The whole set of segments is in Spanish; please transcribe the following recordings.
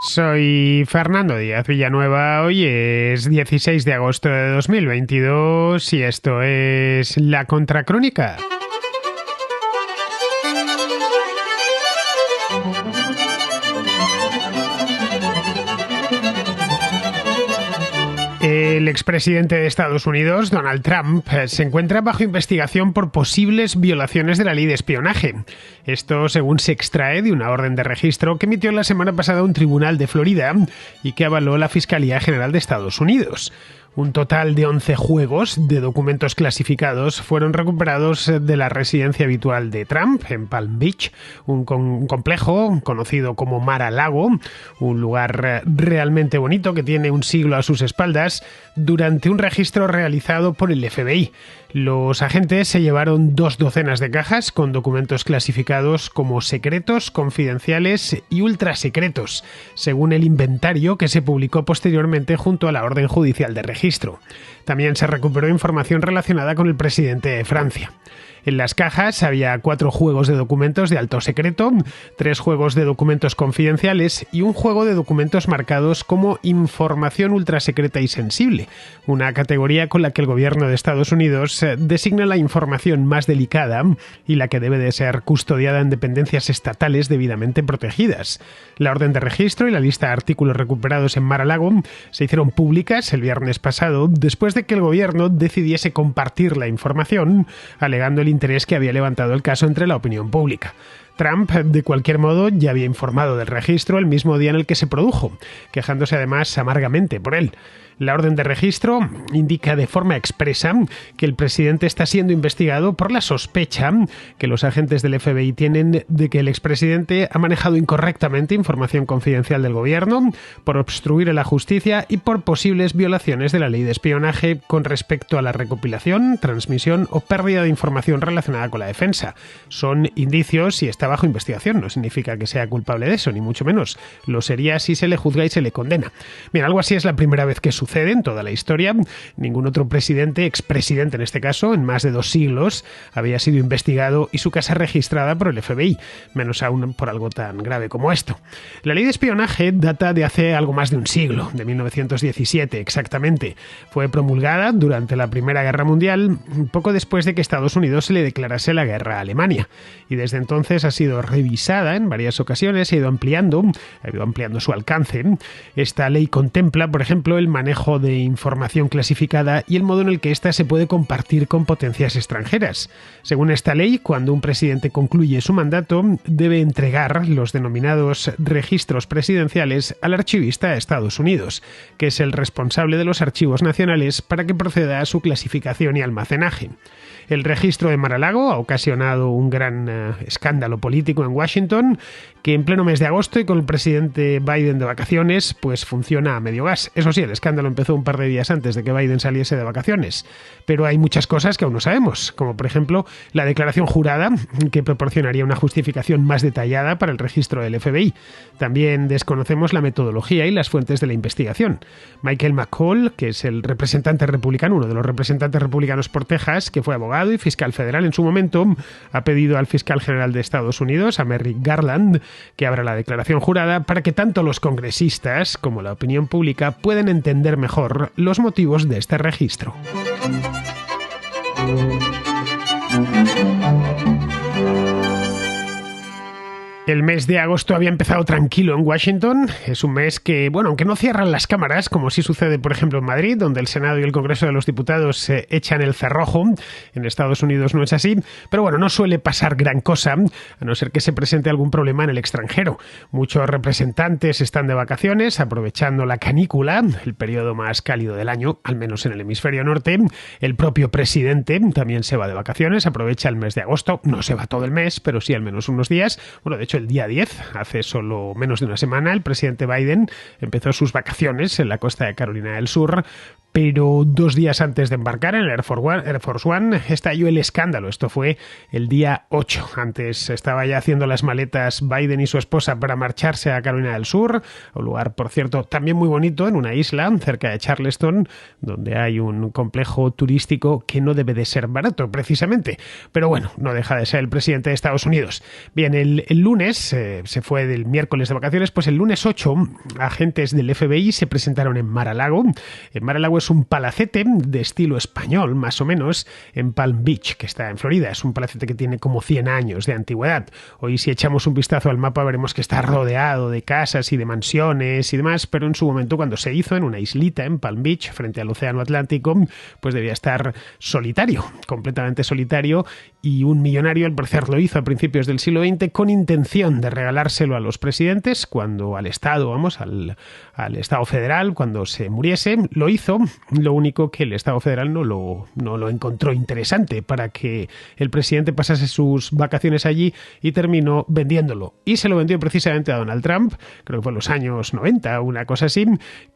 Soy Fernando Díaz Villanueva, hoy es 16 de agosto de 2022 y esto es La Contracrónica. El expresidente de Estados Unidos, Donald Trump, se encuentra bajo investigación por posibles violaciones de la ley de espionaje. Esto según se extrae de una orden de registro que emitió la semana pasada un tribunal de Florida y que avaló la Fiscalía General de Estados Unidos. Un total de 11 juegos de documentos clasificados fueron recuperados de la residencia habitual de Trump en Palm Beach, un complejo conocido como Mar-a-Lago, un lugar realmente bonito que tiene un siglo a sus espaldas, durante un registro realizado por el FBI. Los agentes se llevaron 2 docenas de cajas con documentos clasificados como secretos, confidenciales y ultrasecretos, según el inventario que se publicó posteriormente junto a la orden judicial de registro. También se recuperó información relacionada con el presidente de Francia. En las cajas había 4 juegos de documentos de alto secreto, 3 juegos de documentos confidenciales y un juego de documentos marcados como información ultrasecreta y sensible, una categoría con la que el gobierno de Estados Unidos designa la información más delicada y la que debe de ser custodiada en dependencias estatales debidamente protegidas. La orden de registro y la lista de artículos recuperados en Mar-a-Lago se hicieron públicas el viernes pasado después de que el gobierno decidiese compartir la información, alegando el interés que había levantado el caso entre la opinión pública. Trump, de cualquier modo, ya había informado del registro el mismo día en el que se produjo, quejándose además amargamente por él. La orden de registro indica de forma expresa que el presidente está siendo investigado por la sospecha que los agentes del FBI tienen de que el expresidente ha manejado incorrectamente información confidencial del gobierno, por obstruir a la justicia y por posibles violaciones de la ley de espionaje con respecto a la recopilación, transmisión o pérdida de información relacionada con la defensa. Son indicios y está bajo investigación. No significa que sea culpable de eso, ni mucho menos. Lo sería si se le juzga y se le condena. Bien, algo así es la primera vez que sucede en toda la historia. Ningún otro presidente, expresidente en este caso, en más de 2 siglos, había sido investigado y su casa registrada por el FBI, menos aún por algo tan grave como esto. La ley de espionaje data de hace algo más de un siglo, de 1917 exactamente. Fue promulgada durante la Primera Guerra Mundial, poco después de que Estados Unidos se le declarase la guerra a Alemania. Y desde entonces ha sido revisada en varias ocasiones y ha ido ampliando su alcance. Esta ley contempla, por ejemplo, el manejo de información clasificada y el modo en el que ésta se puede compartir con potencias extranjeras. Según esta ley, cuando un presidente concluye su mandato, debe entregar los denominados registros presidenciales al archivista de Estados Unidos, que es el responsable de los archivos nacionales para que proceda a su clasificación y almacenaje. El registro de Mar-a-Lago ha ocasionado un gran escándalo político en Washington, que en pleno mes de agosto y con el presidente Biden de vacaciones, pues funciona a medio gas. Eso sí, el escándalo empezó un par de días antes de que Biden saliese de vacaciones, pero hay muchas cosas que aún no sabemos, como por ejemplo la declaración jurada que proporcionaría una justificación más detallada para el registro del FBI. También desconocemos la metodología y las fuentes de la investigación. Michael McCall, que es el representante republicano, uno de los representantes republicanos por Texas, que fue abogado y fiscal federal en su momento, ha pedido al fiscal general de Estados Unidos, a Merrick Garland, que abra la declaración jurada para que tanto los congresistas como la opinión pública puedan entender mejor los motivos de este registro. El mes de agosto había empezado tranquilo en Washington. Es un mes que, bueno, aunque no cierran las cámaras, como sí sucede, por ejemplo, en Madrid, donde el Senado y el Congreso de los Diputados se echan el cerrojo. En Estados Unidos no es así. Pero bueno, no suele pasar gran cosa, a no ser que se presente algún problema en el extranjero. Muchos representantes están de vacaciones, aprovechando la canícula, el periodo más cálido del año, al menos en el hemisferio norte. El propio presidente también se va de vacaciones, aprovecha el mes de agosto. No se va todo el mes, pero sí al menos unos días. Bueno, de hecho, el día 10, hace solo menos de una semana, el presidente Biden empezó sus vacaciones en la costa de Carolina del Sur Pero 2 días antes de embarcar en el Air Force One estalló el escándalo. Esto fue el día 8. Antes estaba ya haciendo las maletas Biden y su esposa para marcharse a Carolina del Sur, un lugar, por cierto, también muy bonito, en una isla cerca de Charleston, donde hay un complejo turístico que no debe de ser barato, precisamente. Pero bueno, no deja de ser el presidente de Estados Unidos. Bien, el lunes, se fue del miércoles de vacaciones, pues el lunes 8, agentes del FBI se presentaron en Mar-a-Lago. En Mar-a-Lago es un palacete de estilo español, más o menos, en Palm Beach, que está en Florida. Es un palacete que tiene como 100 años de antigüedad. Hoy, si echamos un vistazo al mapa, veremos que está rodeado de casas y de mansiones y demás, pero en su momento, cuando se hizo en una islita en Palm Beach, frente al Océano Atlántico, pues debía estar solitario, completamente solitario, y un millonario, al parecer, lo hizo a principios del siglo XX con intención de regalárselo a los presidentes, cuando al Estado, vamos, al Estado federal, cuando se muriese, lo hizo. Lo único que el Estado federal no lo encontró interesante para que el presidente pasase sus vacaciones allí y terminó vendiéndolo. Y se lo vendió precisamente a Donald Trump, creo que fue en los años 90, una cosa así,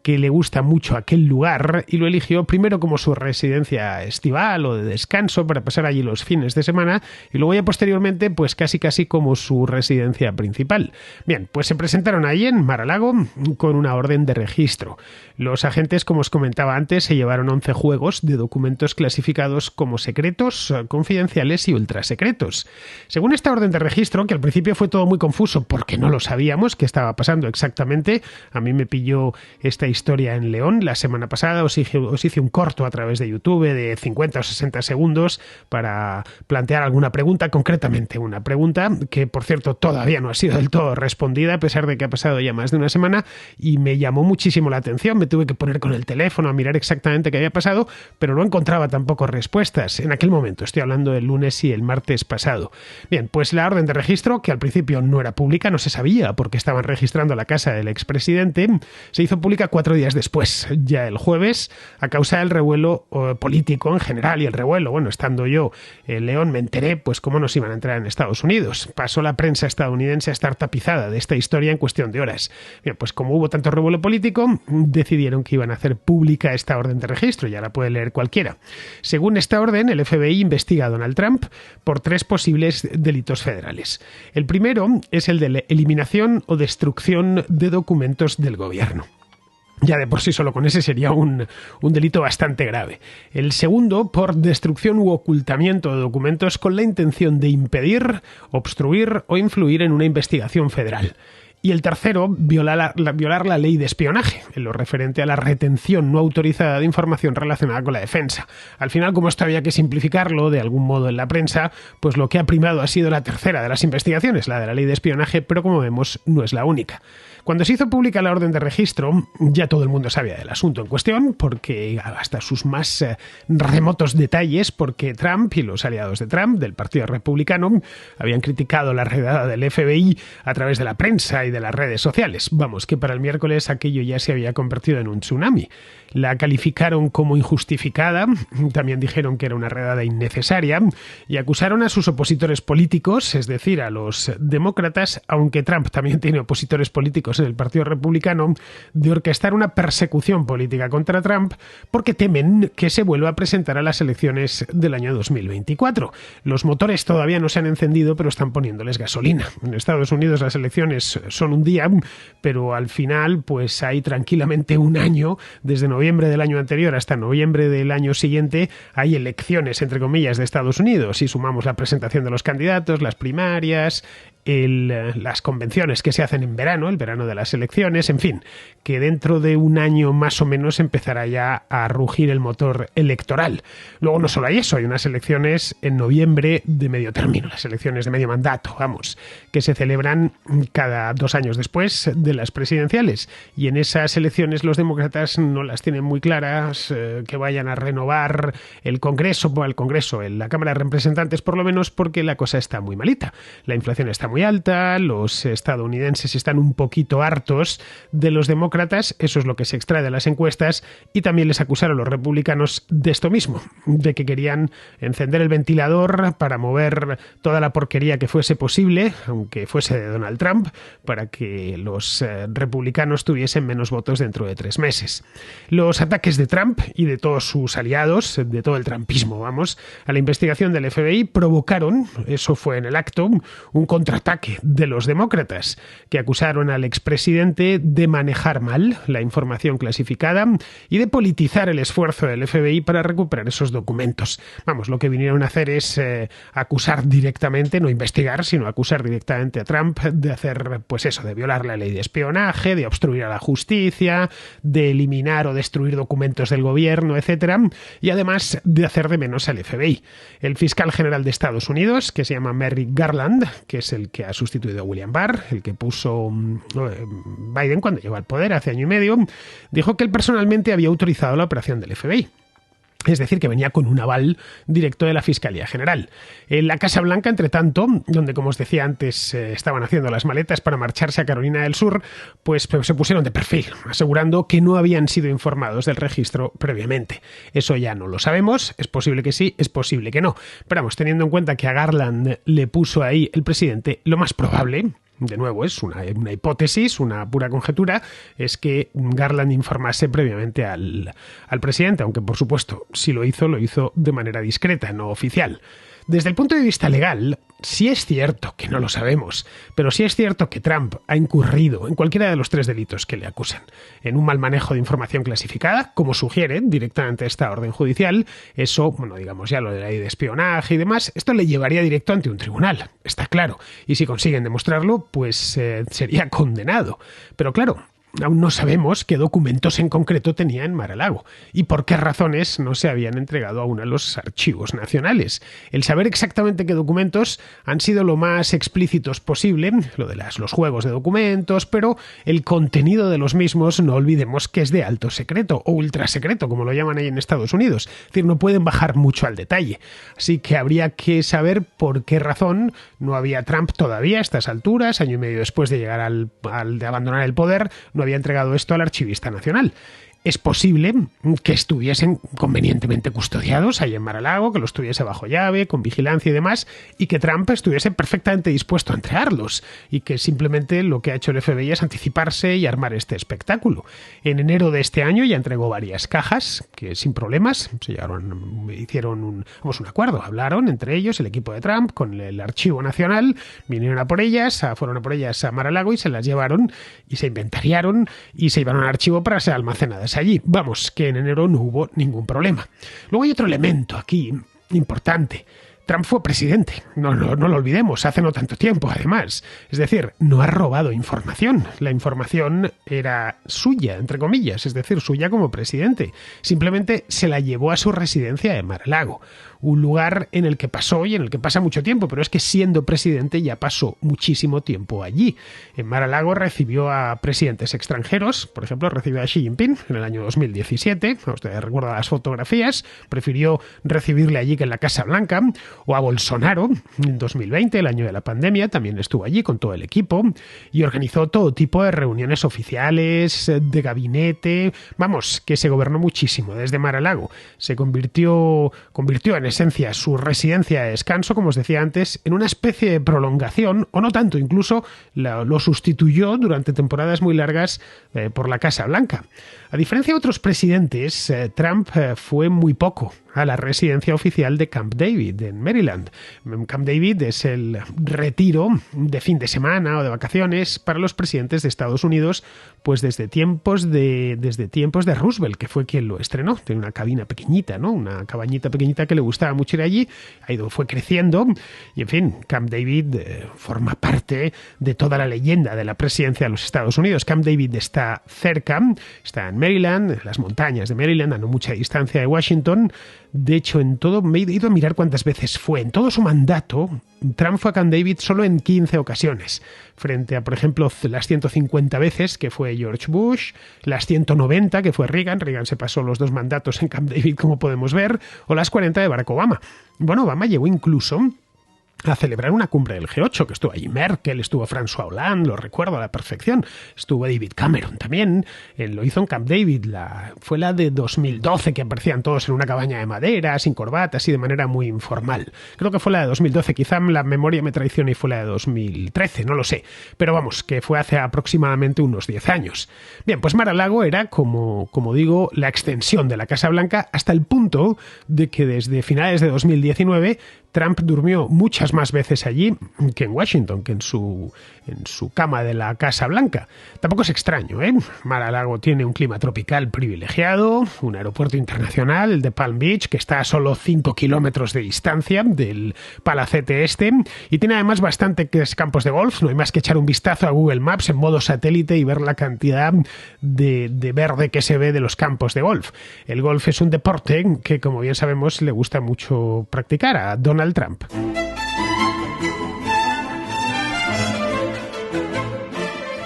que le gusta mucho aquel lugar y lo eligió primero como su residencia estival o de descanso para pasar allí los fines de semana y luego ya posteriormente pues casi como su residencia principal. Bien, pues se presentaron ahí en Mar-a-Lago con una orden de registro. Los agentes, como os comentaba antes, se llevaron 11 juegos de documentos clasificados como secretos, confidenciales y ultrasecretos. Según esta orden de registro, que al principio fue todo muy confuso porque no lo sabíamos qué estaba pasando exactamente, a mí me pilló esta historia en León la semana pasada, os hice un corto a través de YouTube de 50 o 60 segundos para plantear alguna pregunta, concretamente una pregunta que, por cierto, todavía no ha sido del todo respondida, a pesar de que ha pasado ya más de una semana, y me llamó muchísimo la atención. Me tuve que poner con el teléfono a mirar exactamente qué había pasado, pero no encontraba tampoco respuestas en aquel momento. Estoy hablando del lunes y el martes pasado. Bien, pues la orden de registro, que al principio no era pública, no se sabía porque estaban registrando la casa del expresidente, se hizo pública 4 días después, ya el jueves, a causa del revuelo político en general y el revuelo. Bueno, estando yo en León me enteré, pues cómo nos iban a entrar en Estados Unidos. Pasó la prensa estadounidense a estar tapizada de esta historia en cuestión de horas. Bien, pues como hubo tanto revuelo político, decidieron que iban a hacer pública esta orden de registro, ya la puede leer cualquiera. Según esta orden, el FBI investiga a Donald Trump por 3 posibles delitos federales. El primero es el de la eliminación o destrucción de documentos del gobierno. Ya de por sí solo con ese sería un delito bastante grave. El segundo, por destrucción u ocultamiento de documentos con la intención de impedir, obstruir o influir en una investigación federal. Y el tercero, violar la ley de espionaje, en lo referente a la retención no autorizada de información relacionada con la defensa. Al final, como esto había que simplificarlo de algún modo en la prensa, pues lo que ha primado ha sido la tercera de las investigaciones, la de la ley de espionaje, pero como vemos no es la única. Cuando se hizo pública la orden de registro, ya todo el mundo sabía del asunto en cuestión, porque hasta sus más remotos detalles, porque Trump y los aliados de Trump, del Partido Republicano, habían criticado la redada del FBI a través de la prensa y de las redes sociales. Vamos, que para el miércoles aquello ya se había convertido en un tsunami. La calificaron como injustificada, también dijeron que era una redada innecesaria y acusaron a sus opositores políticos, es decir, a los demócratas, aunque Trump también tiene opositores políticos en el Partido Republicano, de orquestar una persecución política contra Trump porque temen que se vuelva a presentar a las elecciones del año 2024. Los motores todavía no se han encendido, pero están poniéndoles gasolina. En Estados Unidos las elecciones son un día, pero al final pues hay tranquilamente un año, desde noviembre del año anterior hasta noviembre del año siguiente, hay elecciones, entre comillas, de Estados Unidos. Si sumamos la presentación de los candidatos, las primarias, las convenciones que se hacen en verano, el verano de las elecciones, en fin, que dentro de un año más o menos empezará ya a rugir el motor electoral. Luego no solo hay eso, hay unas elecciones en noviembre de medio término, las elecciones de medio mandato, vamos, que se celebran cada 2 años después de las presidenciales. Y en esas elecciones los demócratas no las tienen muy claras, que vayan a renovar el Congreso, la Cámara de Representantes por lo menos, porque la cosa está muy malita. La inflación está muy alta, los estadounidenses están un poquito hartos de los demócratas, eso es lo que se extrae de las encuestas, y también les acusaron los republicanos de esto mismo, de que querían encender el ventilador para mover toda la porquería que fuese posible, aunque fuese de Donald Trump, para que los republicanos tuviesen menos votos dentro de 3 meses. Los ataques de Trump y de todos sus aliados, de todo el trumpismo, vamos, a la investigación del FBI provocaron, eso fue en el acto, un contraataque de los demócratas, que acusaron al expresidente de manejar mal la información clasificada y de politizar el esfuerzo del FBI para recuperar esos documentos. Vamos, lo que vinieron a hacer es acusar directamente, no investigar, sino acusar directamente a Trump de hacer, pues eso, de violar la ley de espionaje, de obstruir a la justicia, de eliminar o destruir documentos del gobierno, etcétera, y además de hacer de menos al FBI. El fiscal general de Estados Unidos, que se llama Merrick Garland, que es el que ha sustituido a William Barr, el que puso Biden cuando llegó al poder hace año y medio, dijo que él personalmente había autorizado la operación del FBI. Es decir, que venía con un aval directo de la Fiscalía General. En la Casa Blanca, entre tanto, donde, como os decía antes, estaban haciendo las maletas para marcharse a Carolina del Sur, pues se pusieron de perfil, asegurando que no habían sido informados del registro previamente. Eso ya no lo sabemos, es posible que sí, es posible que no. Pero vamos, teniendo en cuenta que a Garland le puso ahí el presidente, lo más probable, de nuevo, es una hipótesis, una pura conjetura, es que Garland informase previamente al presidente, aunque por supuesto, si lo hizo de manera discreta, no oficial. Desde el punto de vista legal, sí es cierto que no lo sabemos, pero sí es cierto que Trump ha incurrido en cualquiera de los 3 delitos que le acusan. En un mal manejo de información clasificada, como sugiere directamente esta orden judicial, eso, bueno, digamos ya lo de la ley de espionaje y demás, esto le llevaría directo ante un tribunal, está claro. Y si consiguen demostrarlo, pues sería condenado. Pero claro, aún no sabemos qué documentos en concreto tenía en Mar-a-Lago y por qué razones no se habían entregado aún a los archivos nacionales. El saber exactamente qué documentos han sido lo más explícitos posible, lo de los juegos de documentos, pero el contenido de los mismos no olvidemos que es de alto secreto o ultra secreto, como lo llaman ahí en Estados Unidos. Es decir, no pueden bajar mucho al detalle. Así que habría que saber por qué razón no había Trump todavía a estas alturas, año y medio después de llegar de abandonar el poder, no había entregado esto al archivista nacional. Es posible que estuviesen convenientemente custodiados ahí en Mar-a-Lago, que los tuviese bajo llave, con vigilancia y demás, y que Trump estuviese perfectamente dispuesto a entregarlos, y que simplemente lo que ha hecho el FBI es anticiparse y armar este espectáculo. En enero de este año ya entregó varias cajas, que sin problemas hicieron un acuerdo, hablaron entre ellos, el equipo de Trump, con el Archivo Nacional, fueron a por ellas a Mar-a-Lago y se las llevaron y se inventariaron y se llevaron al archivo para ser almacenadas allí. Vamos, que en enero no hubo ningún problema. Luego hay otro elemento aquí importante. Trump fue presidente, no lo olvidemos, hace no tanto tiempo además. Es decir, no ha robado información. La información era suya, entre comillas, es decir, suya como presidente. Simplemente se la llevó a su residencia de Mar-a-Lago. Un lugar en el que pasó y en el que pasa mucho tiempo, pero es que siendo presidente ya pasó muchísimo tiempo allí. En Mar-a-Lago recibió a presidentes extranjeros, por ejemplo, recibió a Xi Jinping en el año 2017, usted recuerda las fotografías, prefirió recibirle allí que en la Casa Blanca, o a Bolsonaro en 2020, el año de la pandemia, también estuvo allí con todo el equipo y organizó todo tipo de reuniones oficiales, de gabinete, vamos, que se gobernó muchísimo desde Mar-a-Lago. Se convirtió en esencia su residencia de descanso, como os decía antes, en una especie de prolongación, o no tanto, incluso lo sustituyó durante temporadas muy largas por la Casa Blanca. A diferencia de otros presidentes, Trump fue muy poco a la residencia oficial de Camp David, en Maryland. Camp David es el retiro de fin de semana o de vacaciones para los presidentes de Estados Unidos, pues desde tiempos de Roosevelt, que fue quien lo estrenó. Tiene una cabina pequeñita, ¿no? Una cabañita pequeñita que le gustaba mucho ir allí, fue creciendo, y en fin, Camp David forma parte de toda la leyenda de la presidencia de los Estados Unidos. Camp David está cerca, está en Maryland, en las montañas de Maryland, a no mucha distancia de Washington. De hecho, me he ido a mirar cuántas veces fue. En todo su mandato, Trump fue a Camp David solo en 15 ocasiones, frente a, por ejemplo, las 150 veces que fue George Bush, las 190 que fue Reagan se pasó los 2 mandatos en Camp David, como podemos ver, o las 40 de Barack Obama. Bueno, Obama llegó incluso a celebrar una cumbre del G8, que estuvo allí Merkel, estuvo François Hollande, lo recuerdo a la perfección, estuvo David Cameron también, lo hizo en Camp David, fue la de 2012, que aparecían todos en una cabaña de madera, sin corbatas y de manera muy informal. Creo que fue la de 2012, quizá la memoria me traiciona y fue la de 2013, no lo sé, pero vamos, que fue hace aproximadamente unos 10 años. Bien, pues Mar-a-Lago era, como digo, la extensión de la Casa Blanca hasta el punto de que desde finales de 2019 Trump durmió muchas más veces allí que en Washington, que en su cama de la Casa Blanca. Tampoco es extraño, ¿eh? Mar-a-Lago tiene un clima tropical privilegiado, un aeropuerto internacional, el de Palm Beach, que está a solo 5 kilómetros de distancia del Palacete Este, y tiene además bastantes campos de golf. No hay más que echar un vistazo a Google Maps en modo satélite y ver la cantidad de verde que se ve de los campos de golf. El golf es un deporte que, como bien sabemos, le gusta mucho practicar a Donald Trump.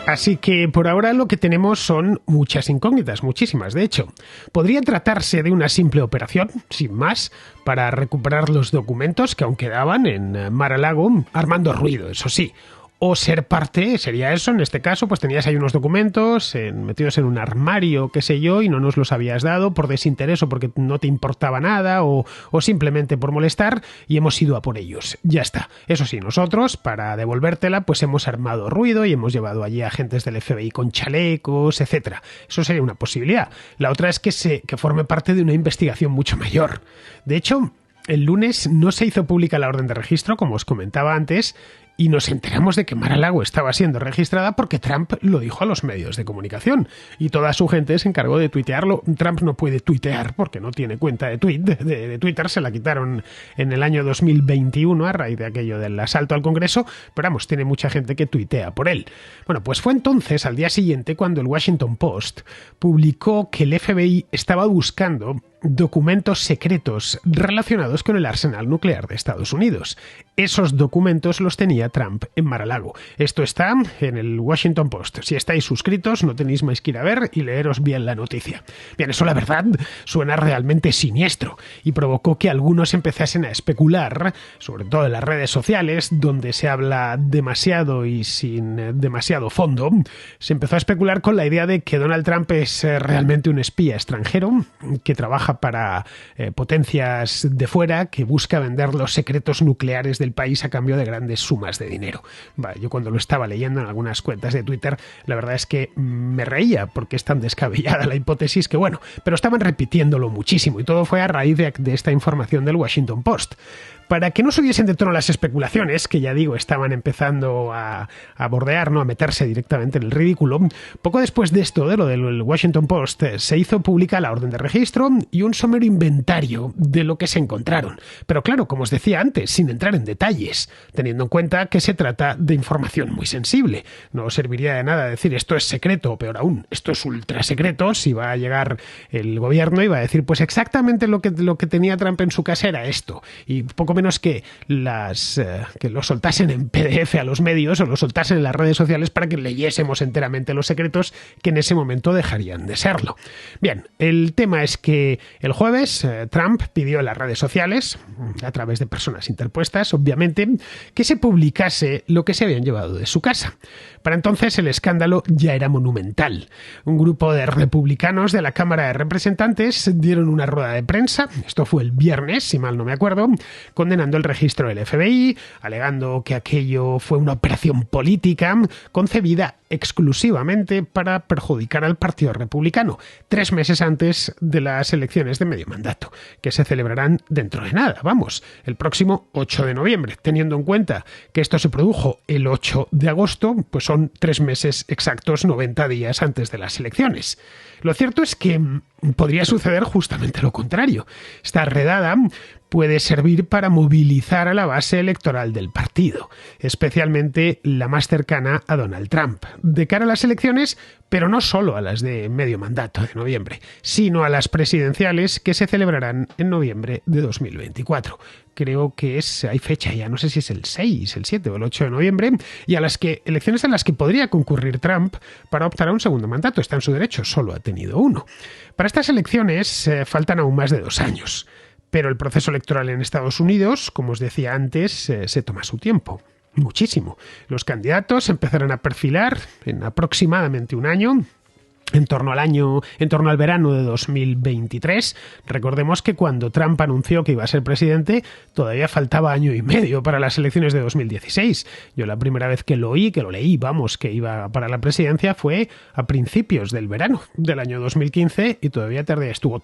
Así que por ahora lo que tenemos son muchas incógnitas, muchísimas de hecho. Podría tratarse de una simple operación, sin más, para recuperar los documentos que aún quedaban en Mar-a-Lago, armando ruido, eso sí. O ser parte, sería eso, en este caso, pues tenías ahí unos documentos metidos en un armario, qué sé yo, y no nos los habías dado por desinterés o porque no te importaba nada o simplemente por molestar y hemos ido a por ellos. Ya está. Eso sí, nosotros, para devolvértela, pues hemos armado ruido y hemos llevado allí agentes del FBI con chalecos, etcétera. Eso sería una posibilidad. La otra es que forme parte de una investigación mucho mayor. De hecho, el lunes no se hizo pública la orden de registro, como os comentaba antes, y nos enteramos de que Mar-a-Lago estaba siendo registrada porque Trump lo dijo a los medios de comunicación y toda su gente se encargó de tuitearlo. Trump no puede tuitear porque no tiene cuenta de Twitter, se la quitaron en el año 2021 a raíz de aquello del asalto al Congreso, pero vamos, tiene mucha gente que tuitea por él. Bueno, pues fue entonces, al día siguiente, cuando el Washington Post publicó que el FBI estaba buscando documentos secretos relacionados con el arsenal nuclear de Estados Unidos. Esos documentos los tenía Trump en Mar-a-Lago. Esto está en el Washington Post. Si estáis suscritos, no tenéis más que ir a ver y leeros bien la noticia. Bien, eso la verdad suena realmente siniestro y provocó que algunos empezasen a especular, sobre todo en las redes sociales, donde se habla demasiado y sin demasiado fondo. Se empezó a especular con la idea de que Donald Trump es realmente un espía extranjero que trabaja para potencias de fuera, que busca vender los secretos nucleares del país a cambio de grandes sumas de dinero. Yo cuando lo estaba leyendo en algunas cuentas de Twitter, la verdad es que me reía porque es tan descabellada la hipótesis que bueno, pero estaban repitiéndolo muchísimo y todo fue a raíz de esta información del Washington Post. Para que no subiesen de tono las especulaciones, que ya digo, estaban empezando a bordear, ¿no? A meterse directamente en el ridículo, poco después de esto, de lo del Washington Post, se hizo pública la orden de registro y un somero inventario de lo que se encontraron. Pero claro, como os decía antes, sin entrar en detalles, teniendo en cuenta que se trata de información muy sensible. No serviría de nada decir esto es secreto, o peor aún, esto es ultra secreto, si va a llegar el gobierno y va a decir pues exactamente lo que tenía Trump en su casa era esto, y poco menos que lo soltasen en PDF a los medios o lo soltasen en las redes sociales para que leyésemos enteramente los secretos que en ese momento dejarían de serlo. Bien, el tema es que el jueves Trump pidió en las redes sociales, a través de personas interpuestas, obviamente, que se publicase lo que se habían llevado de su casa. Para entonces el escándalo ya era monumental. Un grupo de republicanos de la Cámara de Representantes dieron una rueda de prensa, esto fue el viernes, si mal no me acuerdo, condenando el registro del FBI, alegando que aquello fue una operación política concebida exclusivamente para perjudicar al Partido Republicano, 3 meses antes de las elecciones de medio mandato, que se celebrarán dentro de nada, el próximo 8 de noviembre. Teniendo en cuenta que esto se produjo el 8 de agosto, pues son 3 meses exactos, 90 días antes de las elecciones. Lo cierto es que podría suceder justamente lo contrario. Esta redada puede servir para movilizar a la base electoral del partido, especialmente la más cercana a Donald Trump, de cara a las elecciones, pero no solo a las de medio mandato de noviembre, sino a las presidenciales que se celebrarán en noviembre de 2024. Creo que hay fecha ya, no sé si es el 6, el 7 o el 8 de noviembre, y elecciones en las que podría concurrir Trump para optar a un segundo mandato. Está en su derecho, solo ha tenido uno. Para estas elecciones faltan aún más de 2 años. Pero el proceso electoral en Estados Unidos, como os decía antes, se toma su tiempo. Muchísimo. Los candidatos empezarán a perfilar en aproximadamente un año. En torno al verano de 2023. Recordemos que cuando Trump anunció que iba a ser presidente, todavía faltaba año y medio para las elecciones de 2016. Yo la primera vez que lo leí, que iba para la presidencia, fue a principios del verano del año 2015 y todavía estuvo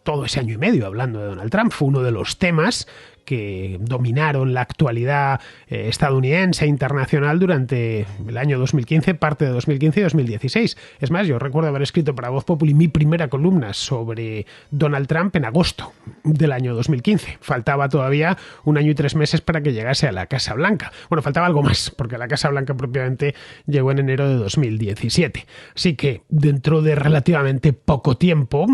todo ese año y medio hablando de Donald Trump. Fue uno de los temas que dominaron la actualidad estadounidense e internacional durante el año 2015, parte de 2015 y 2016. Es más, yo recuerdo haber escrito para Voz Populi mi primera columna sobre Donald Trump en agosto del año 2015. Faltaba todavía un año y 3 meses para que llegase a la Casa Blanca. Bueno, faltaba algo más, porque la Casa Blanca propiamente llegó en enero de 2017. Así que dentro de relativamente poco tiempo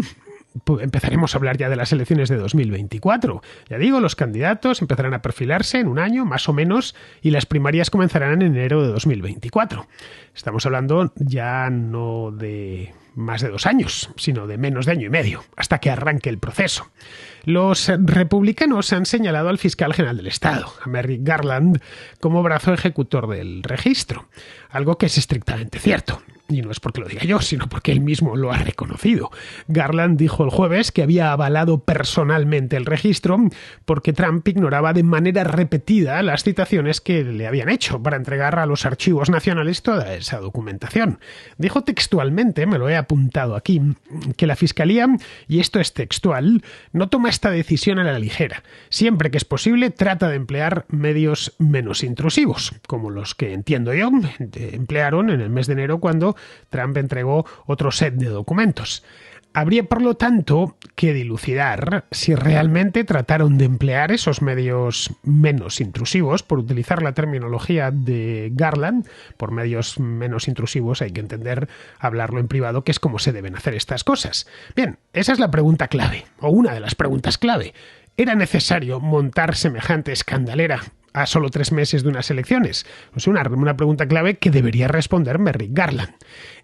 empezaremos a hablar ya de las elecciones de 2024. Ya digo, los candidatos empezarán a perfilarse en un año, más o menos, y las primarias comenzarán en enero de 2024. Estamos hablando ya no de más de 2 años, sino de menos de año y medio, hasta que arranque el proceso. Los republicanos han señalado al fiscal general del Estado, a Merrick Garland, como brazo ejecutor del registro, algo que es estrictamente cierto. Y no es porque lo diga yo, sino porque él mismo lo ha reconocido. Garland dijo el jueves que había avalado personalmente el registro porque Trump ignoraba de manera repetida las citaciones que le habían hecho para entregar a los archivos nacionales toda esa documentación. Dijo textualmente, me lo he apuntado aquí, que la Fiscalía, y esto es textual, no toma esta decisión a la ligera. Siempre que es posible, trata de emplear medios menos intrusivos, como los que, entiendo yo, emplearon en el mes de enero cuando Trump entregó otro set de documentos. Habría, por lo tanto, que dilucidar si realmente trataron de emplear esos medios menos intrusivos, por utilizar la terminología de Garland. Por medios menos intrusivos hay que entender hablarlo en privado, que es como se deben hacer estas cosas. Bien, esa es la pregunta clave, o una de las preguntas clave. ¿Era necesario montar semejante escandalera a solo 3 meses de unas elecciones? Es una pregunta clave que debería responder Merrick Garland.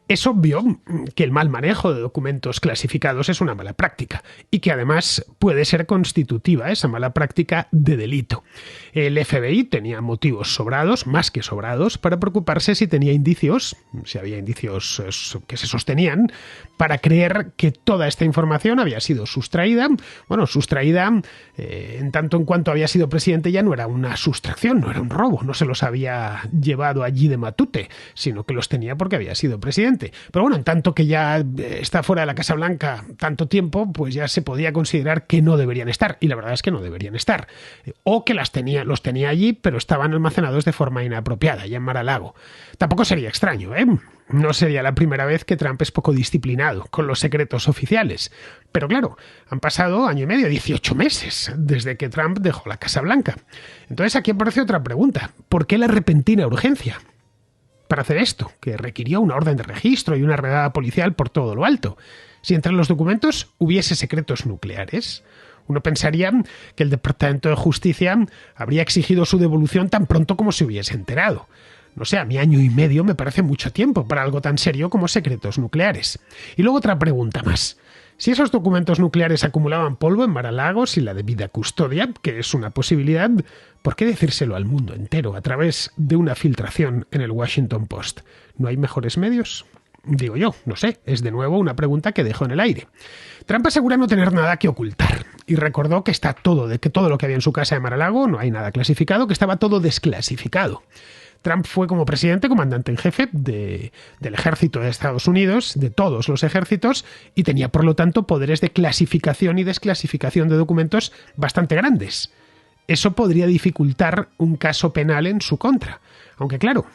Es obvio que el mal manejo de documentos clasificados es una mala práctica y que además puede ser constitutiva esa mala práctica de delito. El FBI tenía motivos sobrados, más que sobrados, para preocuparse si había indicios que se sostenían para creer que toda esta información había sido sustraída. Bueno, en tanto en cuanto había sido presidente ya no era una sustracción, no era un robo, no se los había llevado allí de matute, sino que los tenía porque había sido presidente. Pero bueno, en tanto que ya está fuera de la Casa Blanca tanto tiempo, pues ya se podía considerar que no deberían estar, y la verdad es que no deberían estar, o que los tenía allí, pero estaban almacenados de forma inapropiada, ya en Mar-a-Lago. Tampoco sería extraño, ¿eh? No sería la primera vez que Trump es poco disciplinado con los secretos oficiales. Pero claro, han pasado año y medio, 18 meses, desde que Trump dejó la Casa Blanca. Entonces aquí aparece otra pregunta. ¿Por qué la repentina urgencia para hacer esto, que requirió una orden de registro y una redada policial por todo lo alto? Si entre los documentos hubiese secretos nucleares, uno pensaría que el Departamento de Justicia habría exigido su devolución tan pronto como se hubiese enterado. No sé, a mí año y medio me parece mucho tiempo para algo tan serio como secretos nucleares. Y luego otra pregunta más. Si esos documentos nucleares acumulaban polvo en Mar-a-Lago sin la debida custodia, que es una posibilidad, ¿por qué decírselo al mundo entero a través de una filtración en el Washington Post? ¿No hay mejores medios? Digo yo, no sé, es de nuevo una pregunta que dejo en el aire. Trump asegura no tener nada que ocultar y recordó que que todo lo que había en su casa de Mar-a-Lago, no hay nada clasificado, que estaba todo desclasificado. Trump fue como presidente, comandante en jefe del ejército de Estados Unidos, de todos los ejércitos, y tenía por lo tanto poderes de clasificación y desclasificación de documentos bastante grandes. Eso podría dificultar un caso penal en su contra. Aunque claro,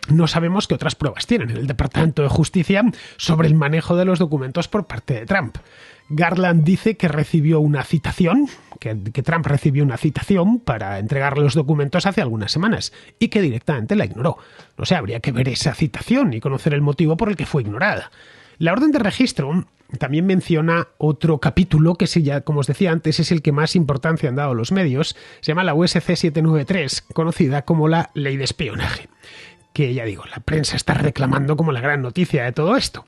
no sabemos qué otras pruebas tienen en el Departamento de Justicia sobre el manejo de los documentos por parte de Trump. Garland dice que recibió una citación, que Trump recibió una citación para entregar los documentos hace algunas semanas y que directamente la ignoró. No sé, habría que ver esa citación y conocer el motivo por el que fue ignorada. La orden de registro también menciona otro capítulo que, como os decía antes, es el que más importancia han dado los medios. Se llama la USC 793, conocida como la Ley de Espionaje. que, ya digo, la prensa está reclamando como la gran noticia de todo esto.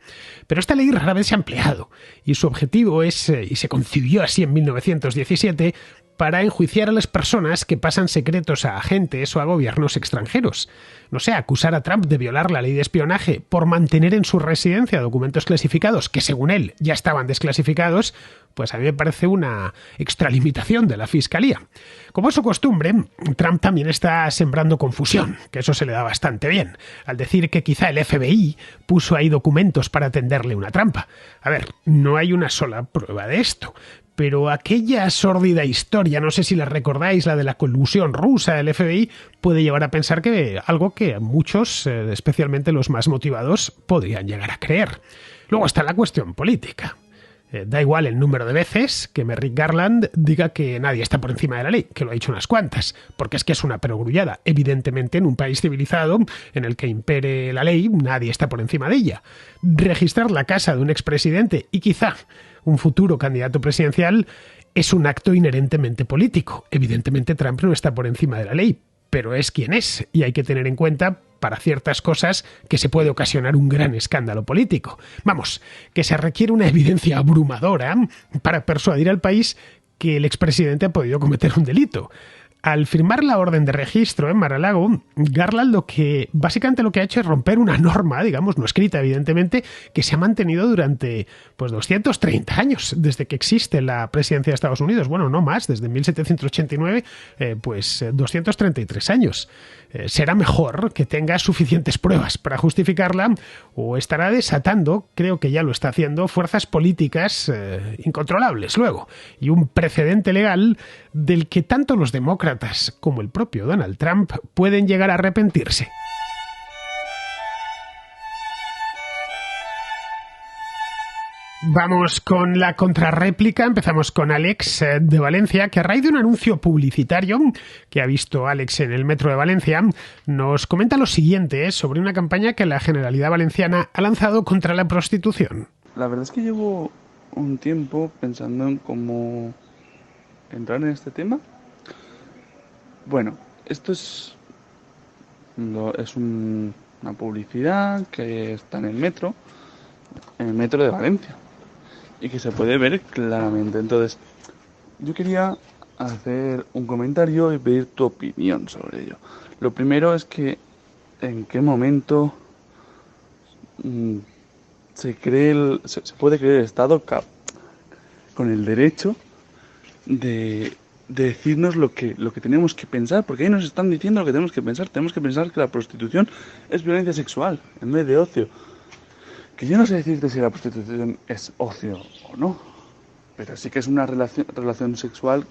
Pero esta ley rara vez se ha empleado y su objetivo es, y se concibió así en 1917, para enjuiciar a las personas que pasan secretos a agentes o a gobiernos extranjeros. No sé, acusar a Trump de violar la ley de espionaje por mantener en su residencia documentos clasificados que, según él, ya estaban desclasificados, pues a mí me parece una extralimitación de la Fiscalía. Como es su costumbre, Trump también está sembrando confusión, que eso se le da bastante bien, al decir que quizá el FBI puso ahí documentos para tenderle una trampa. A ver, no hay una sola prueba de esto. Pero aquella sórdida historia, no sé si la recordáis, la de la colusión rusa del FBI, puede llevar a pensar que algo que muchos, especialmente los más motivados, podrían llegar a creer. Luego está la cuestión política. Da igual el número de veces que Merrick Garland diga que nadie está por encima de la ley, que lo ha dicho unas cuantas, porque es que es una perogrullada. Evidentemente, en un país civilizado en el que impere la ley, nadie está por encima de ella. Registrar la casa de un expresidente y quizá un futuro candidato presidencial es un acto inherentemente político. Evidentemente, Trump no está por encima de la ley, pero es quien es, y hay que tener en cuenta para ciertas cosas que se puede ocasionar un gran escándalo político. Vamos, que se requiere una evidencia abrumadora para persuadir al país que el expresidente ha podido cometer un delito. Al firmar la orden de registro en Mar-a-Lago, Garland básicamente lo que ha hecho es romper una norma, digamos, no escrita evidentemente, que se ha mantenido durante 230 años, desde que existe la presidencia de Estados Unidos. Bueno, no más, desde 1789, 233 años. Será mejor que tenga suficientes pruebas para justificarla o estará desatando, creo que ya lo está haciendo, fuerzas políticas incontrolables luego y un precedente legal del que tanto los demócratas como el propio Donald Trump pueden llegar a arrepentirse. Vamos con la contrarréplica. Empezamos con Alex de Valencia, que a raíz de un anuncio publicitario que ha visto Alex en el metro de Valencia, nos comenta lo siguiente sobre una campaña que la Generalidad Valenciana ha lanzado contra la prostitución. La verdad es que llevo un tiempo pensando en cómo entrar en este tema. Bueno, esto es una publicidad que está en el metro de Valencia, y que se puede ver claramente. Entonces, yo quería hacer un comentario y pedir tu opinión sobre ello. Lo primero es que en qué momento se puede creer el Estado con el derecho de decirnos lo que tenemos que pensar, porque ahí nos están diciendo lo que tenemos que pensar. Tenemos que pensar que la prostitución es violencia sexual en vez de ocio. Que yo no sé decirte si la prostitución es ocio o no, pero sí que es una relación sexual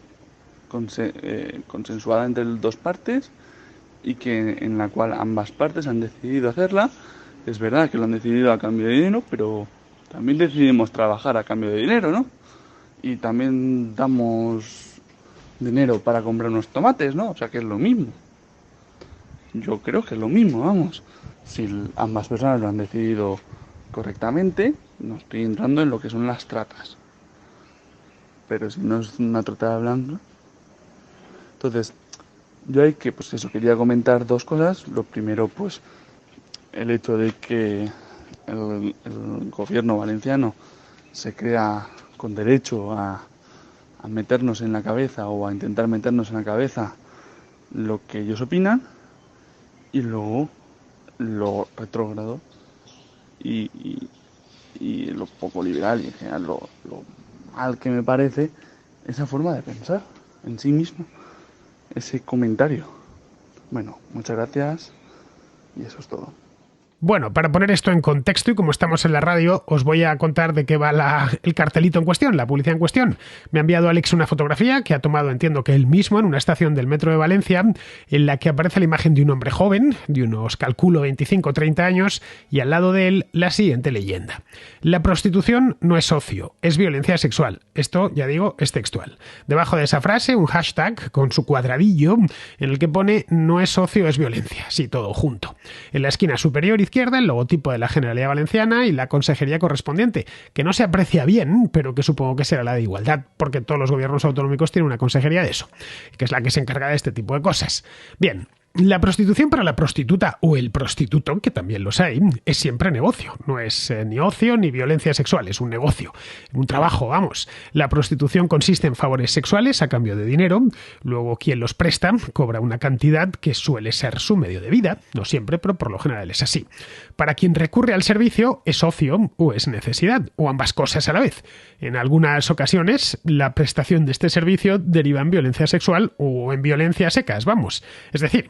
consensuada entre dos partes y que en la cual ambas partes han decidido hacerla. Es verdad que lo han decidido a cambio de dinero, pero también decidimos trabajar a cambio de dinero, ¿no? Y también damos dinero para comprar unos tomates, ¿no? O sea que es lo mismo. Yo creo que es lo mismo, vamos. Si ambas personas lo han decidido correctamente, no estoy entrando en lo que son las tratas, pero si no es una trata blanca. Entonces yo quería comentar dos cosas. Lo primero, el hecho de que el gobierno valenciano se crea con derecho a meternos en la cabeza o a intentar meternos en la cabeza lo que ellos opinan, y luego lo retrógrado y lo poco liberal y en general lo mal que me parece esa forma de pensar en sí mismo, ese comentario. Bueno, muchas gracias y eso es todo. Bueno, para poner esto en contexto y como estamos en la radio, os voy a contar de qué va el cartelito en cuestión, la publicidad en cuestión. Me ha enviado Alex una fotografía que ha tomado, entiendo que él mismo, en una estación del metro de Valencia, en la que aparece la imagen de un hombre joven, de unos, calculo, 25 o 30 años, y al lado de él la siguiente leyenda. La prostitución no es ocio, es violencia sexual. Esto, ya digo, es textual. Debajo de esa frase, un hashtag con su cuadradillo en el que pone no es ocio, es violencia. Sí, todo junto. En la esquina superior izquierda, el logotipo de la Generalidad Valenciana y la consejería correspondiente, que no se aprecia bien, pero que supongo que será la de Igualdad, porque todos los gobiernos autonómicos tienen una consejería de eso, que es la que se encarga de este tipo de cosas. Bien, La prostitución para la prostituta o el prostituto, que también los hay, es siempre negocio. No es ni ocio ni violencia sexual, es un negocio, un trabajo, vamos. La prostitución consiste en favores sexuales a cambio de dinero. Luego quien los presta cobra una cantidad que suele ser su medio de vida. No siempre, pero por lo general es así. Para quien recurre al servicio es ocio o es necesidad, o ambas cosas a la vez. En algunas ocasiones la prestación de este servicio deriva en violencia sexual o en violencia secas, vamos. Es decir,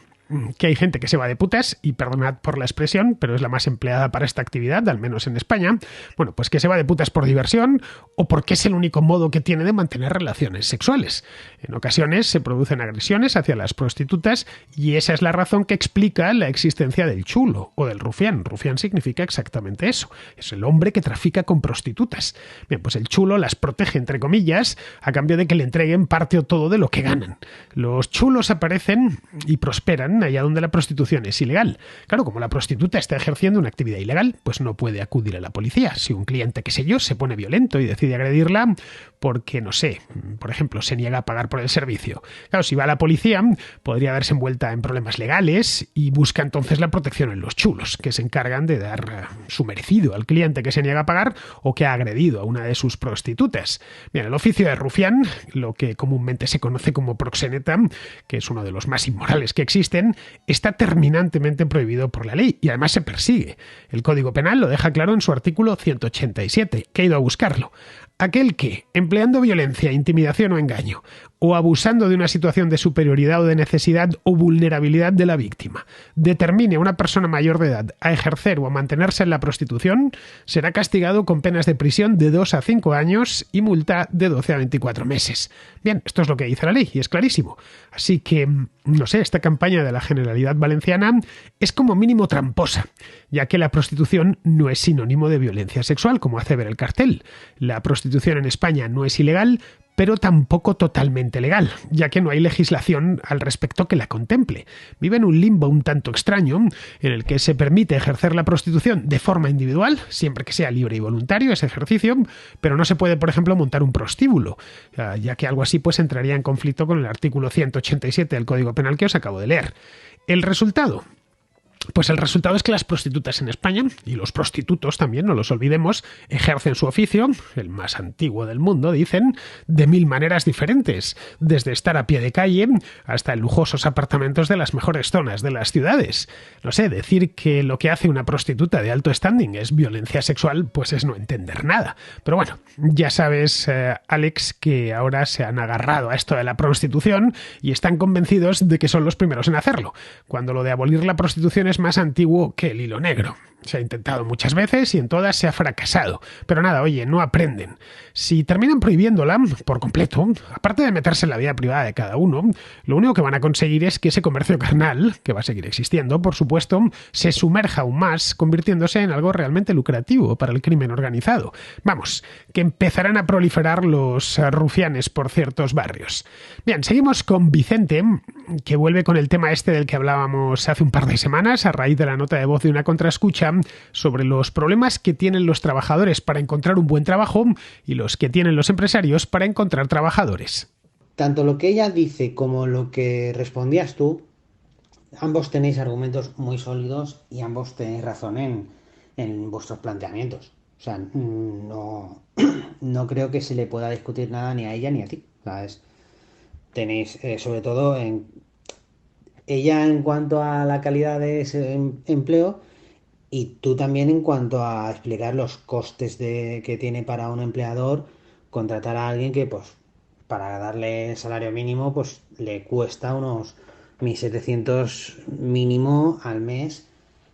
que hay gente que se va de putas, y perdonad por la expresión, pero es la más empleada para esta actividad, al menos en España, bueno, pues que se va de putas por diversión o porque es el único modo que tiene de mantener relaciones sexuales. En ocasiones se producen agresiones hacia las prostitutas y esa es la razón que explica la existencia del chulo o del rufián. Rufián significa exactamente eso, es el hombre que trafica con prostitutas. Bien, pues el chulo las protege, entre comillas, a cambio de que le entreguen parte o todo de lo que ganan. Los chulos aparecen y prosperan allá donde la prostitución es ilegal. Claro, como la prostituta está ejerciendo una actividad ilegal, pues no puede acudir a la policía. Si un cliente, qué sé yo, se pone violento y decide agredirla porque, no sé, por ejemplo, se niega a pagar por el servicio. Claro, si va a la policía, podría verse envuelta en problemas legales y busca entonces la protección en los chulos, que se encargan de dar su merecido al cliente que se niega a pagar o que ha agredido a una de sus prostitutas. Bien, el oficio de rufián, lo que comúnmente se conoce como proxeneta, que es uno de los más inmorales que existen, está terminantemente prohibido por la ley y además se persigue. El Código Penal lo deja claro en su artículo 187, que he ido a buscarlo. Aquel que, empleando violencia, intimidación o engaño, o abusando de una situación de superioridad o de necesidad o vulnerabilidad de la víctima, determine a una persona mayor de edad a ejercer o a mantenerse en la prostitución, será castigado con penas de prisión de 2 a 5 años y multa de 12 a 24 meses. Bien, esto es lo que dice la ley y es clarísimo. Así que, no sé, esta campaña de la Generalidad Valenciana es como mínimo tramposa, ya que la prostitución no es sinónimo de violencia sexual, como hace ver el cartel. La prostitución en España no es ilegal, pero tampoco totalmente legal, ya que no hay legislación al respecto que la contemple. Vive en un limbo un tanto extraño, en el que se permite ejercer la prostitución de forma individual, siempre que sea libre y voluntario ese ejercicio, pero no se puede, por ejemplo, montar un prostíbulo, ya que algo así pues entraría en conflicto con el artículo 187 del Código Penal que os acabo de leer. ¿El resultado? Pues el resultado es que las prostitutas en España, y los prostitutos también, no los olvidemos, ejercen su oficio, el más antiguo del mundo, dicen, de 1000 maneras diferentes, desde estar a pie de calle hasta en lujosos apartamentos de las mejores zonas de las ciudades. No sé, decir que lo que hace una prostituta de alto standing es violencia sexual, pues es no entender nada. Pero bueno, ya sabes, Alex, que ahora se han agarrado a esto de la prostitución y están convencidos de que son los primeros en hacerlo, cuando lo de abolir la prostitución es más antiguo que el hilo negro. Se ha intentado muchas veces y en todas se ha fracasado. Pero nada, oye, no aprenden. Si terminan prohibiéndola por completo, aparte de meterse en la vida privada de cada uno, lo único que van a conseguir es que ese comercio carnal, que va a seguir existiendo, por supuesto, se sumerja aún más, convirtiéndose en algo realmente lucrativo para el crimen organizado. Vamos, que empezarán a proliferar los rufianes por ciertos barrios. Bien, seguimos con Vicente, que vuelve con el tema este del que hablábamos hace un par de semanas, a raíz de la nota de voz de una contraescucha, sobre los problemas que tienen los trabajadores para encontrar un buen trabajo y los que tienen los empresarios para encontrar trabajadores. Tanto lo que ella dice como lo que respondías tú, ambos tenéis argumentos muy sólidos y ambos tenéis razón en vuestros planteamientos. O sea, no creo que se le pueda discutir nada ni a ella ni a ti. ¿Sabes? Tenéis, sobre todo, ella en cuanto a la calidad de ese empleo, y tú también en cuanto a explicar los costes que tiene para un empleador contratar a alguien que, pues, para darle salario mínimo, pues le cuesta unos 1.700 mínimo al mes,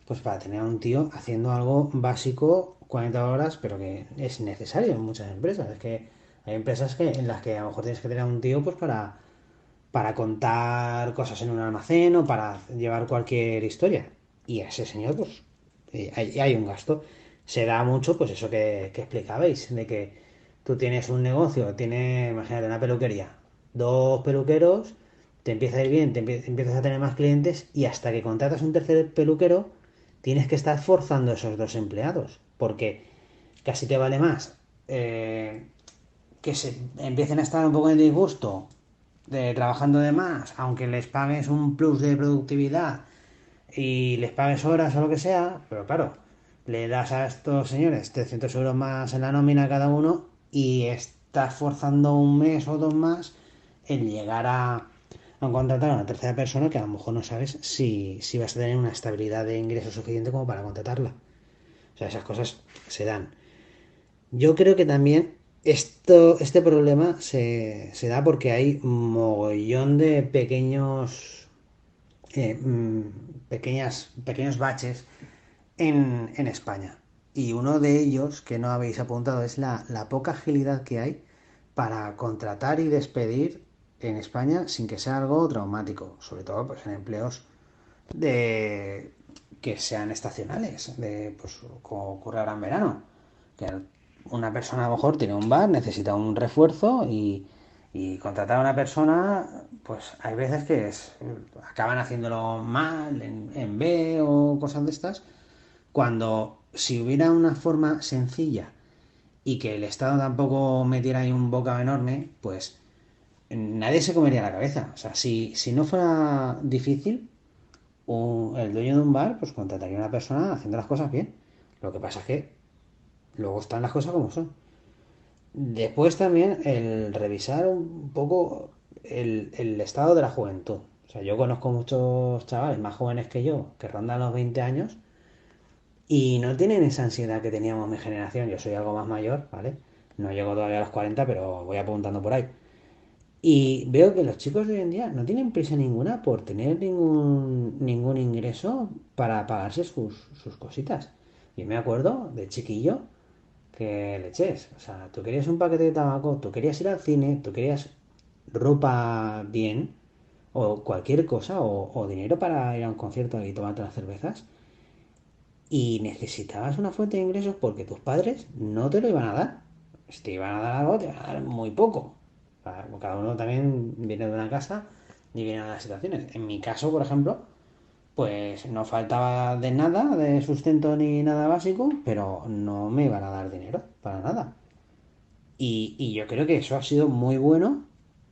pues para tener a un tío haciendo algo básico, 40 horas, pero que es necesario en muchas empresas. Es que hay empresas en las que a lo mejor tienes que tener a un tío pues para contar cosas en un almacén o para llevar cualquier historia. Y ese señor, pues, hay un gasto. Se da mucho, pues eso que explicabais, de que tú tienes un negocio, imagínate, una peluquería, 2 peluqueros, te empieza a ir bien, empiezas a tener más clientes y hasta que contratas un tercer peluquero, tienes que estar forzando a esos 2 empleados, porque casi te vale más que se empiecen a estar un poco en disgusto trabajando de más, aunque les pagues un plus de productividad y les pagues horas o lo que sea, pero claro, le das a estos señores 300 euros más en la nómina cada uno y estás forzando un mes o dos más en llegar a contratar a una tercera persona que a lo mejor no sabes si vas a tener una estabilidad de ingreso suficiente como para contratarla. O sea, esas cosas se dan. Yo creo que también este problema se da porque hay un mogollón de pequeños baches en España. Y uno de ellos que no habéis apuntado es la poca agilidad que hay para contratar y despedir en España sin que sea algo traumático, sobre todo pues, en empleos de que sean estacionales, pues como ocurre ahora en verano, que una persona a lo mejor tiene un bar, necesita un refuerzo y contratar a una persona, pues hay veces que acaban haciéndolo mal, en B o cosas de estas, cuando si hubiera una forma sencilla y que el Estado tampoco metiera ahí un bocado enorme, pues nadie se comería la cabeza. O sea, si no fuera difícil, el dueño de un bar pues contrataría a una persona haciendo las cosas bien. Lo que pasa es que luego están las cosas como son. Después también el revisar un poco el estado de la juventud. O sea, yo conozco muchos chavales más jóvenes que yo que rondan los 20 años y no tienen esa ansiedad que teníamos mi generación. Yo soy algo más mayor, ¿vale? No llego todavía a los 40, pero voy apuntando por ahí. Y veo que los chicos de hoy en día no tienen prisa ninguna por tener ningún ingreso para pagarse sus cositas. Yo me acuerdo de chiquillo que leches. O sea, tú querías un paquete de tabaco, tú querías ir al cine, tú querías ropa bien, o cualquier cosa, o dinero para ir a un concierto y tomarte las cervezas. Y necesitabas una fuente de ingresos porque tus padres no te lo iban a dar. Si te iban a dar algo, te iban a dar muy poco. Cada uno también viene de una casa y viene de las situaciones. En mi caso, por ejemplo, pues no faltaba de nada, de sustento ni nada básico, pero no me iban a dar dinero para nada. Y yo creo que eso ha sido muy bueno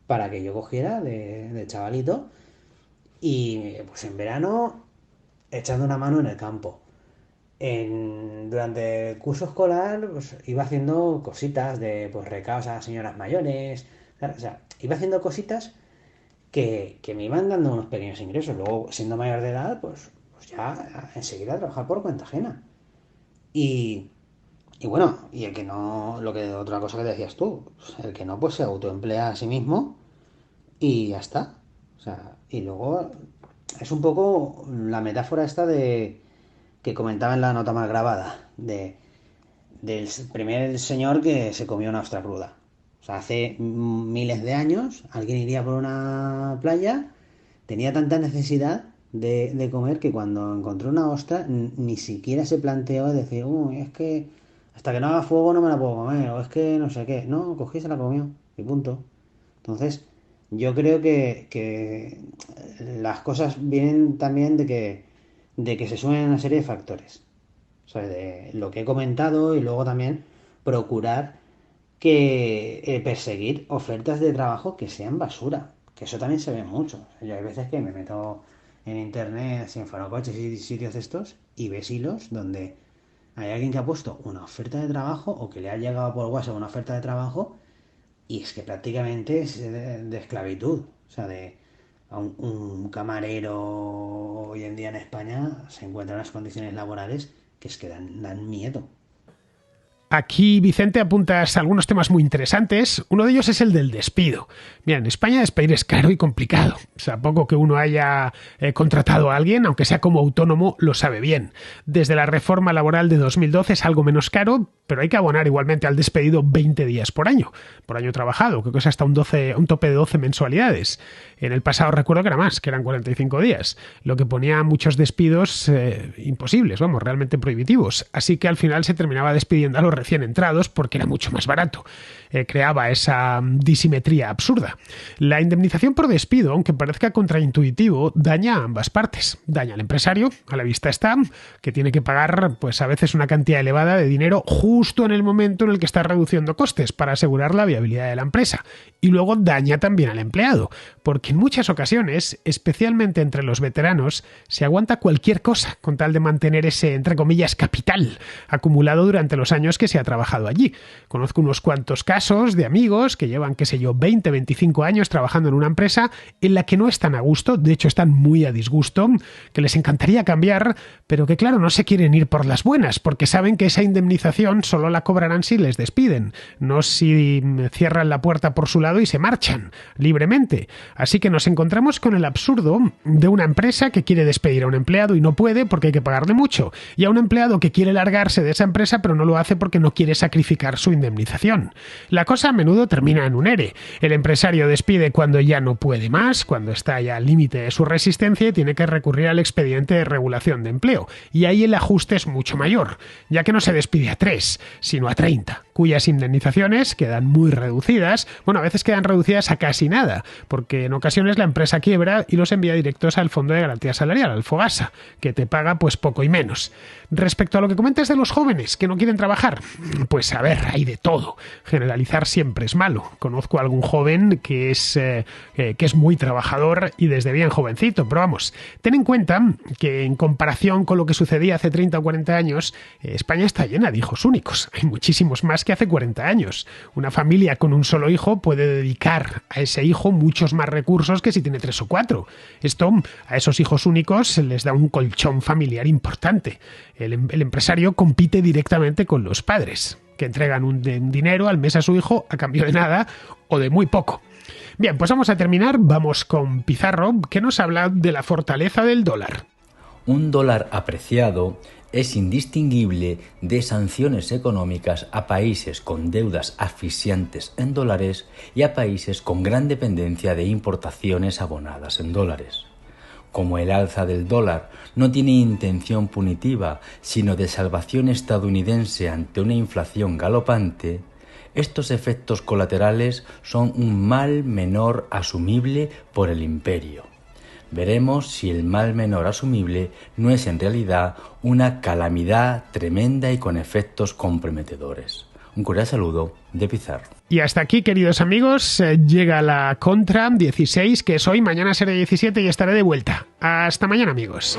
para que yo cogiera de chavalito y pues en verano echando una mano en el campo. Durante el curso escolar pues, iba haciendo cositas de pues, recados a señoras mayores. O sea, iba haciendo cositas que me iban dando unos pequeños ingresos. Luego, siendo mayor de edad, pues ya enseguida a trabajar por cuenta ajena. Y, y bueno, y el que no, otra cosa que decías tú, pues, el que no, pues se autoemplea a sí mismo y ya está. O sea, y luego es un poco la metáfora esta de que comentaba en la nota mal grabada, del primer señor que se comió una ostra cruda. O sea, hace miles de años alguien iría por una playa, tenía tanta necesidad de comer que cuando encontró una ostra ni siquiera se planteó decir, uy, es que hasta que no haga fuego no me la puedo comer, o es que no sé qué. No, cogí y se la comió, y punto. Entonces, yo creo que las cosas vienen también de que se sumen una serie de factores. O sea, de lo que he comentado y luego también procurar perseguir ofertas de trabajo que sean basura. Que eso también se ve mucho. Yo hay veces que me meto en internet, sin forocoches y sitios de estos, y ves hilos donde hay alguien que ha puesto una oferta de trabajo o que le ha llegado por WhatsApp una oferta de trabajo y es que prácticamente es de esclavitud. O sea, de un camarero hoy en día en España se encuentra en unas condiciones laborales que es que dan miedo. Aquí, Vicente, apuntas algunos temas muy interesantes. Uno de ellos es el del despido. Mira, en España despedir es caro y complicado. O sea, poco que uno haya contratado a alguien, aunque sea como autónomo, lo sabe bien. Desde la reforma laboral de 2012 es algo menos caro, pero hay que abonar igualmente al despedido 20 días por año trabajado, que es hasta un tope de 12 mensualidades. En el pasado recuerdo que era más, que eran 45 días, lo que ponía muchos despidos imposibles, realmente prohibitivos. Así que al final se terminaba despidiendo a los recién entrados porque era mucho más barato. Creaba esa disimetría absurda. La indemnización por despido, aunque parezca contraintuitivo, daña a ambas partes. Daña al empresario, a la vista está, que tiene que pagar pues a veces una cantidad elevada de dinero justo en el momento en el que está reduciendo costes para asegurar la viabilidad de la empresa. Y luego daña también al empleado, porque en muchas ocasiones, especialmente entre los veteranos, se aguanta cualquier cosa con tal de mantener ese, entre comillas, capital acumulado durante los años que se ha trabajado allí. Conozco unos cuantos casos de amigos que llevan, qué sé yo, 20, 25 años trabajando en una empresa en la que no están a gusto, de hecho están muy a disgusto, que les encantaría cambiar, pero que claro, no se quieren ir por las buenas, porque saben que esa indemnización solo la cobrarán si les despiden, no si cierran la puerta por su lado y se marchan libremente. Así que nos encontramos con el absurdo de una empresa que quiere despedir a un empleado y no puede porque hay que pagarle mucho, y a un empleado que quiere largarse de esa empresa pero no lo hace porque no quiere sacrificar su indemnización. La cosa a menudo termina en un ERE. El empresario despide cuando ya no puede más, cuando está ya al límite de su resistencia y tiene que recurrir al expediente de regulación de empleo. Y ahí el ajuste es mucho mayor, ya que no se despide a 3, sino a 30, cuyas indemnizaciones quedan muy reducidas, bueno, a veces quedan reducidas a casi nada, porque en ocasiones la empresa quiebra y los envía directos al Fondo de Garantía Salarial, al FOGASA, que te paga pues poco y menos. Respecto a lo que comentas de los jóvenes que no quieren trabajar, pues a ver, hay de todo. Generalizar siempre es malo. Conozco a algún joven que es muy trabajador y desde bien jovencito, pero vamos, ten en cuenta que en comparación con lo que sucedía hace 30 o 40 años, España está llena de hijos únicos. Hay muchísimos más que hace 40 años. Una familia con un solo hijo puede dedicar a ese hijo muchos más recursos que si tiene 3 o 4. Esto a esos hijos únicos les da un colchón familiar importante. El empresario compite directamente con los padres, que entregan un dinero al mes a su hijo a cambio de nada o de muy poco. Bien, pues vamos a terminar. Vamos con Pizarro, que nos habla de la fortaleza del dólar. Un dólar apreciado es indistinguible de sanciones económicas a países con deudas asfixiantes en dólares y a países con gran dependencia de importaciones abonadas en dólares. Como el alza del dólar no tiene intención punitiva, sino de salvación estadounidense ante una inflación galopante, estos efectos colaterales son un mal menor asumible por el imperio. Veremos si el mal menor asumible no es en realidad una calamidad tremenda y con efectos comprometedores. Un cordial saludo de Pizarro. Y hasta aquí, queridos amigos, llega la Contra 16, que es hoy, mañana será 17 y estaré de vuelta. Hasta mañana, amigos.